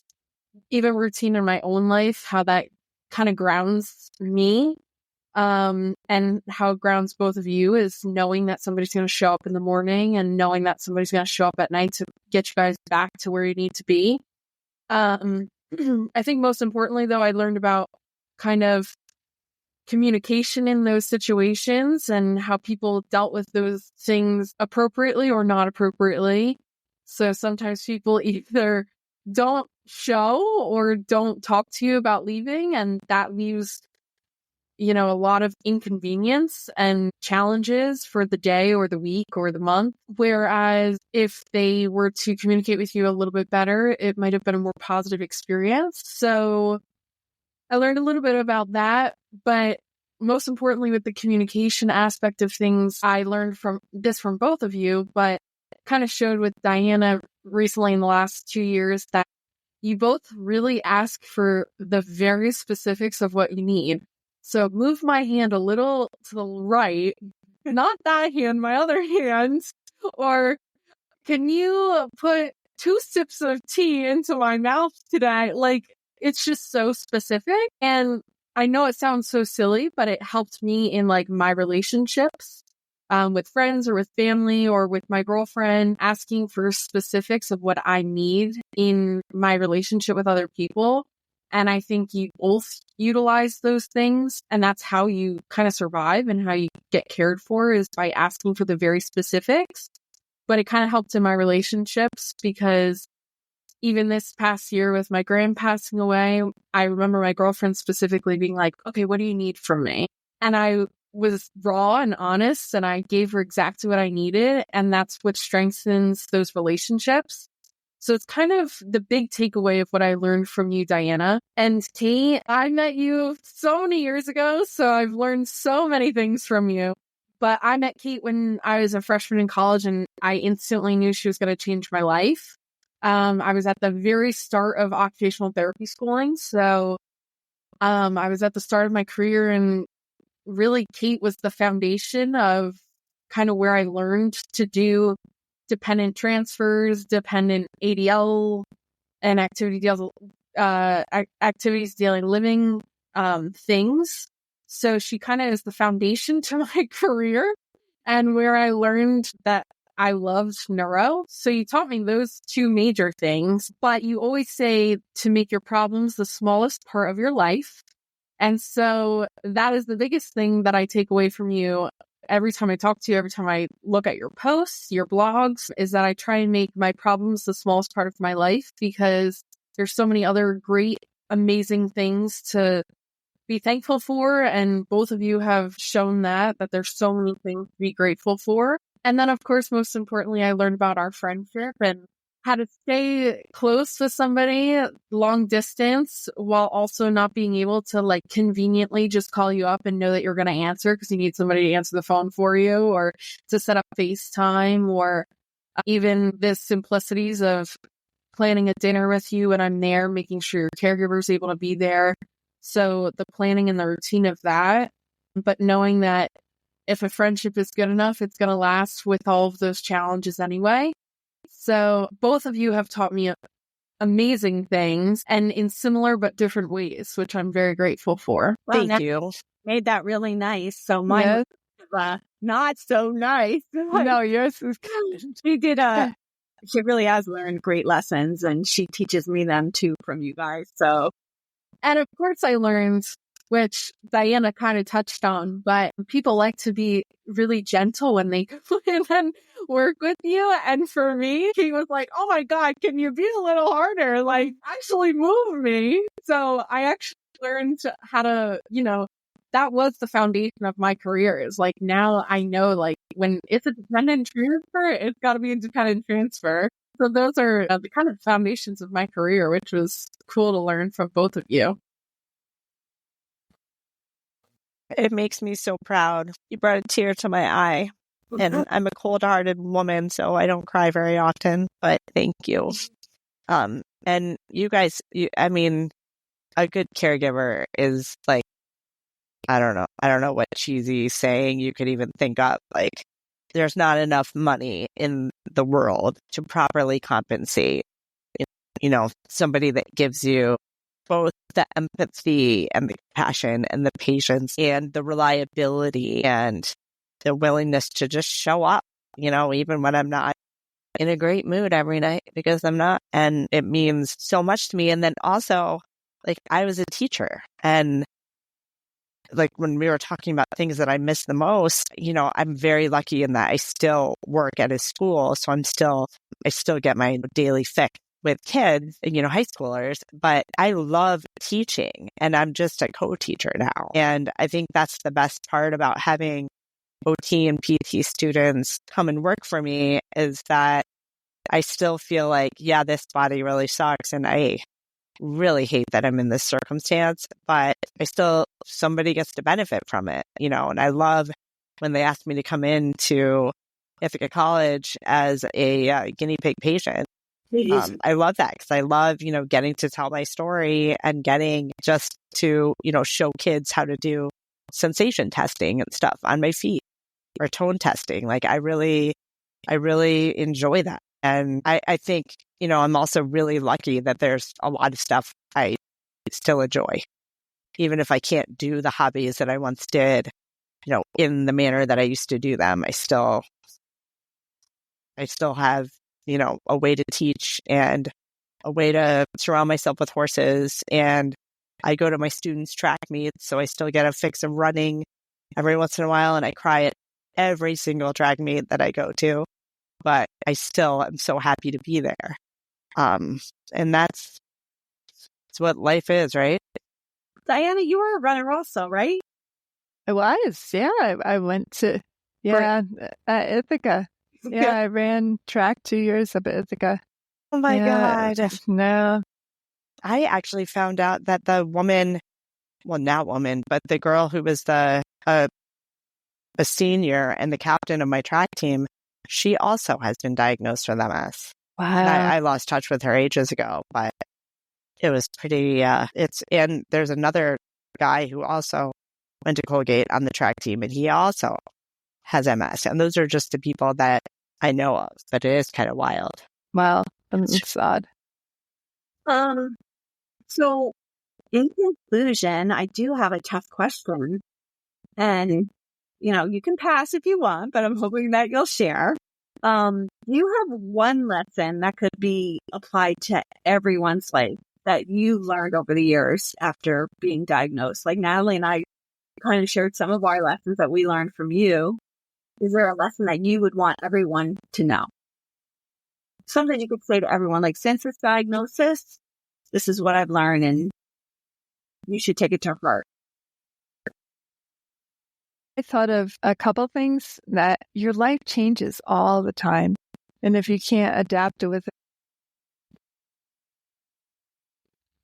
even routine in my own life, how that kind of grounds me. And how it grounds both of you is knowing that somebody's going to show up in the morning and knowing that somebody's going to show up at night to get you guys back to where you need to be. I think most importantly, though, I learned about kind of communication in those situations and how people dealt with those things appropriately or not appropriately. So sometimes people either don't show or don't talk to you about leaving, and that leaves, a lot of inconvenience and challenges for the day or the week or the month. Whereas if they were to communicate with you a little bit better, it might have been a more positive experience. So I learned a little bit about that, but most importantly with the communication aspect of things, I learned from both of you, but kind of showed with Diana recently in the last 2 years that you both really ask for the very specifics of what you need. So move my hand a little to the right, not that hand, my other hand, or can you put 2 sips of tea into my mouth today? Like, it's just so specific. And I know it sounds so silly, but it helped me in like my relationships with friends or with family or with my girlfriend, asking for specifics of what I need in my relationship with other people. And I think you both utilize those things. And that's how you kind of survive and how you get cared for is by asking for the very specifics. But it kind of helped in my relationships because even this past year with my grand passing away, I remember my girlfriend specifically being like, okay, what do you need from me? And I was raw and honest and I gave her exactly what I needed. And that's what strengthens those relationships. So it's kind of the big takeaway of what I learned from you, Diana. And Kate, I met you so many years ago, so I've learned so many things from you. But I met Kate when I was a freshman in college, and I instantly knew she was going to change my life. I was at the very start of occupational therapy schooling. So I was at the start of my career, and really Kate was the foundation of kind of where I learned to do dependent transfers, dependent ADL, and activities daily living things. So she kind of is the foundation to my career and where I learned that I loved neuro. So you taught me those two major things, but you always say to make your problems the smallest part of your life. And so that is the biggest thing that I take away from you every time I talk to you, every time I look at your posts, your blogs, is that I try and make my problems the smallest part of my life, because there's so many other great, amazing things to be thankful for. And both of you have shown that there's so many things to be grateful for. And then, of course, most importantly, I learned about our friendship and how to stay close with somebody long distance while also not being able to like conveniently just call you up and know that you're going to answer because you need somebody to answer the phone for you, or to set up FaceTime, or even the simplicities of planning a dinner with you and I'm there, making sure your caregiver is able to be there. So the planning and the routine of that, but knowing that if a friendship is good enough, it's going to last with all of those challenges anyway. So both of you have taught me amazing things, and in similar but different ways, which I'm very grateful for. Well, Thank you. Made that really nice. So mine was not so nice. No, yours is She did she really has learned great lessons, and she teaches me them too from you guys. So, and of course I learned, which Diana kind of touched on, but people like to be really gentle when they come in and work with you. And for me, he was like, oh my God, can you be a little harder? Like, actually move me. So I actually learned how to, that was the foundation of my career. Is like, now I know, like, when it's a dependent transfer, it's got to be a dependent transfer. So those are the kind of foundations of my career, which was cool to learn from both of you. It makes me so proud. You brought a tear to my eye. And I'm a cold-hearted woman, so I don't cry very often, but thank you. And you guys, I mean, a good caregiver is like, I don't know what cheesy saying you could even think up. Like, there's not enough money in the world to properly compensate, somebody that gives you both the empathy and the compassion and the patience and the reliability and the willingness to just show up, even when I'm not in a great mood every night, because I'm not. And it means so much to me. And then also, like, I was a teacher, and like when we were talking about things that I miss the most, I'm very lucky in that I still work at a school. So I still get my daily fix with kids, high schoolers, but I love teaching, and I'm just a co-teacher now. And I think that's the best part about having OT and PT students come and work for me, is that I still feel like, yeah, this body really sucks, and I really hate that I'm in this circumstance, but somebody gets to benefit from it, and I love when they ask me to come into Ithaca College as a guinea pig patient. I love that, because I love, getting to tell my story and getting just to, show kids how to do sensation testing and stuff on my feet, or tone testing. Like, I really enjoy that. And I think, I'm also really lucky that there's a lot of stuff I still enjoy, even if I can't do the hobbies that I once did, in the manner that I used to do them. I still have, a way to teach and a way to surround myself with horses. And I go to my students' track meets, so I still get a fix of running every once in a while, and I cry at every single track meet that I go to. But I still am so happy to be there. And that's what life is, right? Diana, you were a runner also, right? I was, yeah. I went to, at Ithaca. Yeah, I ran track 2 years up at Ithaca. Oh my God. No. I actually found out that the woman, well, not woman, but the girl who was the a senior and the captain of my track team, she also has been diagnosed with MS. Wow. I lost touch with her ages ago, but it was pretty, and there's another guy who also went to Colgate on the track team, and he also has MS. And those are just the people that I know of, but it is kind of wild. Wow. That's odd. So in conclusion, I do have a tough question. And, you can pass if you want, but I'm hoping that you'll share. You have one lesson that could be applied to everyone's life that you learned over the years after being diagnosed. Like Natalie and I kind of shared some of our lessons that we learned from you. Is there a lesson that you would want everyone to know? Something you could say to everyone, like, since this diagnosis, this is what I've learned, and you should take it to heart. I thought of a couple things that your life changes all the time. And if you can't adapt with it,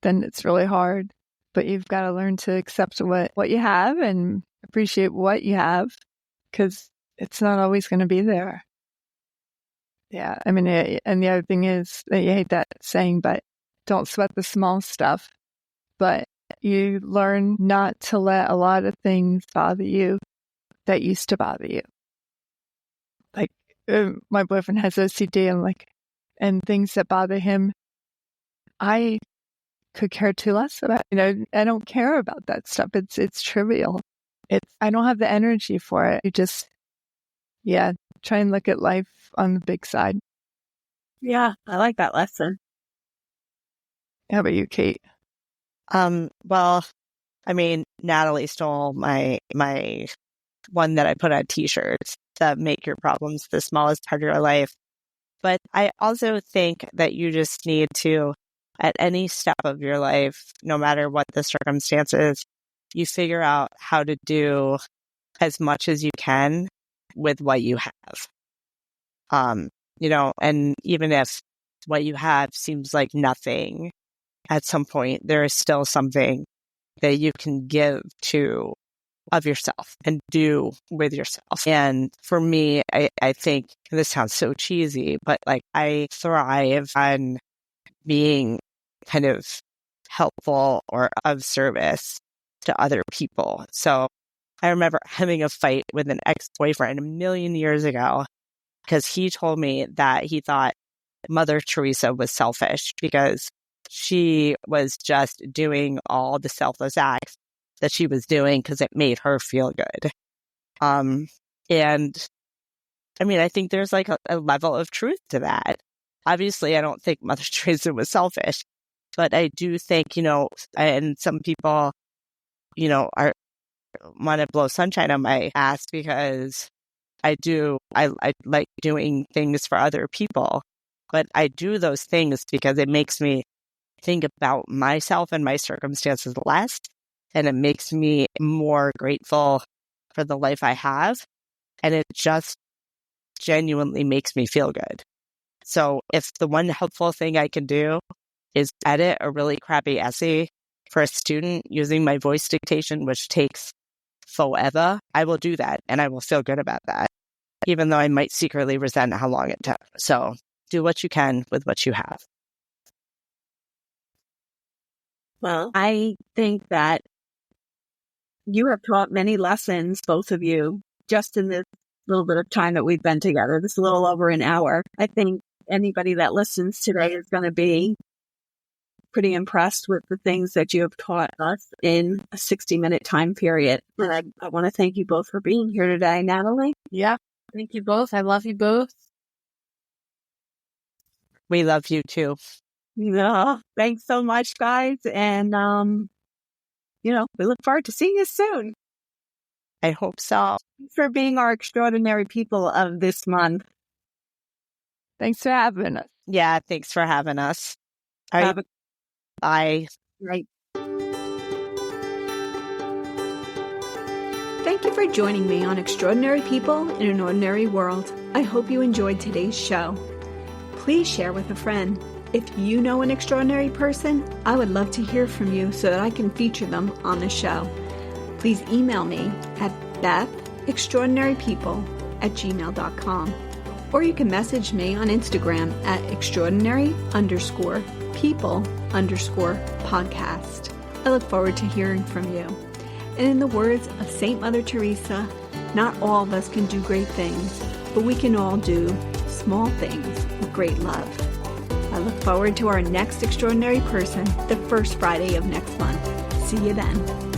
then it's really hard. But you've got to learn to accept what you have and appreciate what you have, because it's not always going to be there. Yeah. I mean, and the other thing is that you hate that saying, but don't sweat the small stuff. But you learn not to let a lot of things bother you that used to bother you. Like, my boyfriend has OCD, and things that bother him, I could care too less about. I don't care about that stuff. It's trivial. I don't have the energy for it. You just, try and look at life on the big side. Yeah, I like that lesson. How about you, Kate? Well, I mean, Natalie stole my one that I put on t-shirts, to make your problems the smallest part of your life. But I also think that you just need to, at any step of your life, no matter what the circumstances, you figure out how to do as much as you can with what you have. And even if what you have seems like nothing, at some point, there is still something that you can give of yourself and do with yourself. And for me, I think, and this sounds so cheesy, but I thrive on being kind of helpful or of service to other people. So I remember having a fight with an ex-boyfriend a million years ago because he told me that he thought Mother Teresa was selfish because she was just doing all the selfless acts that she was doing because it made her feel good. And I mean, I think there's a level of truth to that. Obviously, I don't think Mother Teresa was selfish, but I do think, and some people, want to blow sunshine on my ass because I like doing things for other people, but I do those things because it makes me think about myself and my circumstances less. And it makes me more grateful for the life I have. And it just genuinely makes me feel good. So if the one helpful thing I can do is edit a really crappy essay for a student using my voice dictation, which takes forever, I will do that. And I will feel good about that, even though I might secretly resent how long it took. So do what you can with what you have. Well, I think that you have taught many lessons, both of you, just in this little bit of time that we've been together, this little over an hour. I think anybody that listens today is going to be pretty impressed with the things that you have taught us in a 60-minute time period. And I want to thank you both for being here today. Natalie? Yeah. Thank you both. I love you both. We love you too. Yeah. Thanks so much, guys. And, we look forward to seeing you soon. I hope so. Thanks for being our extraordinary people of this month. Thanks for having us. Yeah, thanks for having us. All right. Bye. Right. Thank you for joining me on Extraordinary People in an Ordinary World. I hope you enjoyed today's show. Please share with a friend. If you know an extraordinary person, I would love to hear from you so that I can feature them on the show. Please email me at Beth extraordinarypeople@gmail.com. Or you can message me on Instagram at extraordinary_people_podcast. I look forward to hearing from you. And in the words of Saint Mother Teresa, not all of us can do great things, but we can all do small things with great love. I look forward to our next extraordinary person, the first Friday of next month. See you then.